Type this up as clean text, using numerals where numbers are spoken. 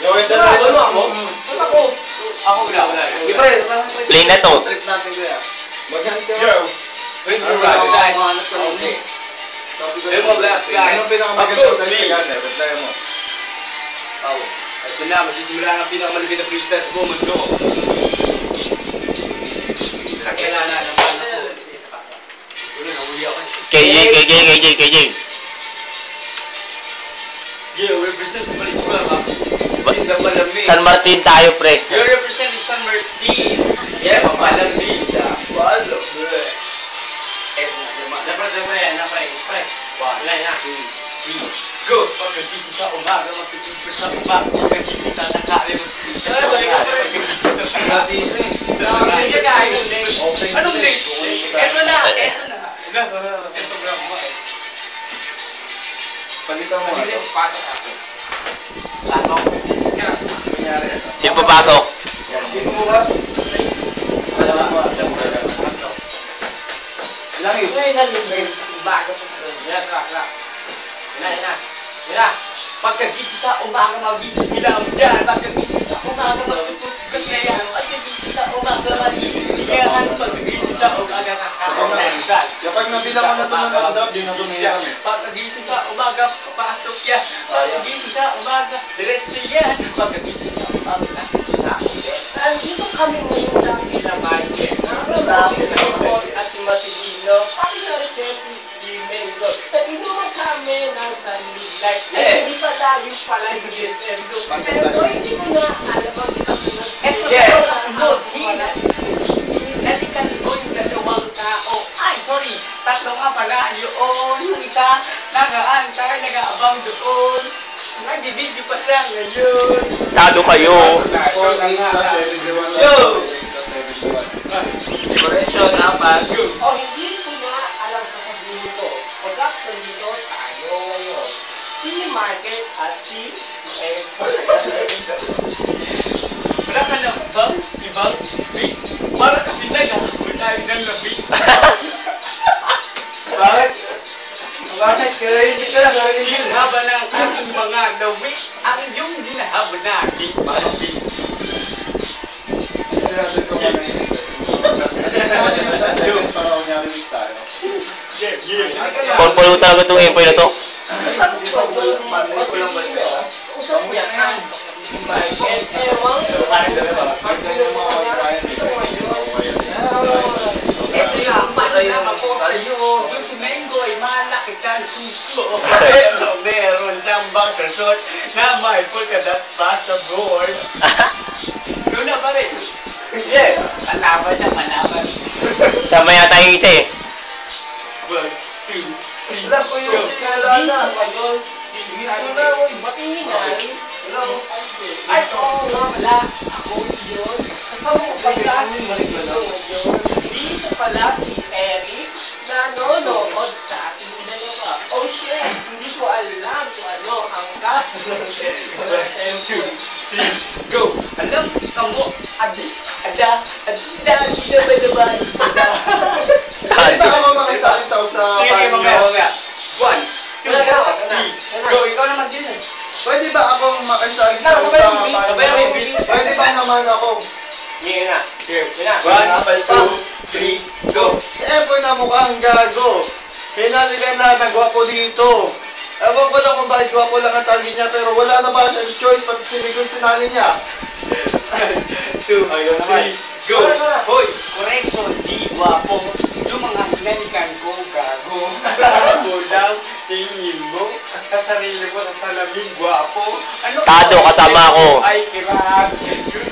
Nawenda na ito ako. Ako wala. Play na to. Trip natin kaya. Maghanti Yo. When you rock side. Yung mga black side. Anong pinakamaganda tayo sa ganda? Reply mo. Ito na, magsisimula ang pinakamalupit na freestyle sa moment ko. Kakailangan naman ako. Ulo, nahuli ako. KJ. Yeah, represent Valenzuela ba? Hindi malamig. San Martin tayo, pre. You're representing San Martin. Yeah, malamig. Walo. Napre. Wala na. Go! Pagkagising sa umaga, magtutubos sa umaga. Pagkagising sa takali mo. Anong late? Ito na. Palitan mo ito. Pasok. Sino papasok? Dito mo ba? Ilang yun? Bago. Yan. Pagkagising sa umaga, magbibilang dyan. Pagkagising sa umaga, magtutugas na yan. Pagkagising sa umaga, magbibilang. Pagkagising sa umaga, kakakasan. Kapag nabilang ko na ito ng bandap, di na ito mayroon eh. Pagkagising sa umaga, papasok yan. Pagkagising sa umaga, diretso yan. Pagkagising sa umaga, Nandito kami ngayon sa Pinamayin. Sabi ng Paul at si Matilino. Pati na rin si Mendo. Nag-inuman kami ng sunlight. Hindi pa tayo pala yung DSM do. Pero boy, hindi mo na alam ang kasunod. Eto na yung kasunod. Nalikan ko yung dalawang tao. Ay, sorry. Tatlo nga pala yun. Yung isa, nag-aantay, nag-aabang doon. Nag-video pa siya ngayon. Tado kayo. Yo! Correction na pag O hindi ko na alam sasabihin ko. Pagkat nandito tayo ngayon. Si Market at si Ed. wala ka na bang ibang beat? Para kasi nag-aasol tayo ng labit. Bakit? Bakit? Kaya hindi ka lang narinig. Sinhaba ng aking mga lawik, ang iyong dinahaba na aking mga beat. Sinasabi ko ka na yun. Kasi yung para unyari tayo. Polo talaga itong info na to. Usap mo yan. Market, ewan. Ito yung panama ko sa'yo. Yung si Mengo ay malaki kang suso. Pero meron siyang boxer short na may polka dots pa sa board. Doon na pa rin. Yeah, malaban na malaban. Sama yata yung isa eh. 1, 2, 3, Wala ko yung sinalala. Dito na, huwag matinginan. Ay, oo nga pala. Ako yun. Kasama ko pala si Marito ngayon. Dito pala si Eric na nanonood sa ating dalawa. Oh shit, hindi ko alam kung ano ang cast. 1, 2, 3, go! Alam ka mo, ada, Hindi ba ka makisalisaw sa sige, party mamaya. nyo? 1, 2, 3, go! Ikaw naman din eh. Pwede ba akong makisalisaw sa Sabay ang party beat. nyo? Pwede ba naman ako? Sige na. Sige na. 1, 2, 3, go! Si Epoy na mukhang gago. Hinalikan na nagwapo dito. Ewan ko lang kung bakit gwapo lang ang target niya, pero wala na ba siyang choice, pati si Miguel sinali niya. 2, Ayun naman. 3, go! Hoy! Correction, di guwapo. Yung mga hinalikan ko, gago. Gago lang, tingin mo. Sa sarili mo, sa salamin, guwapo. Ano Tado, kasama ako. Ay, kirap. Yung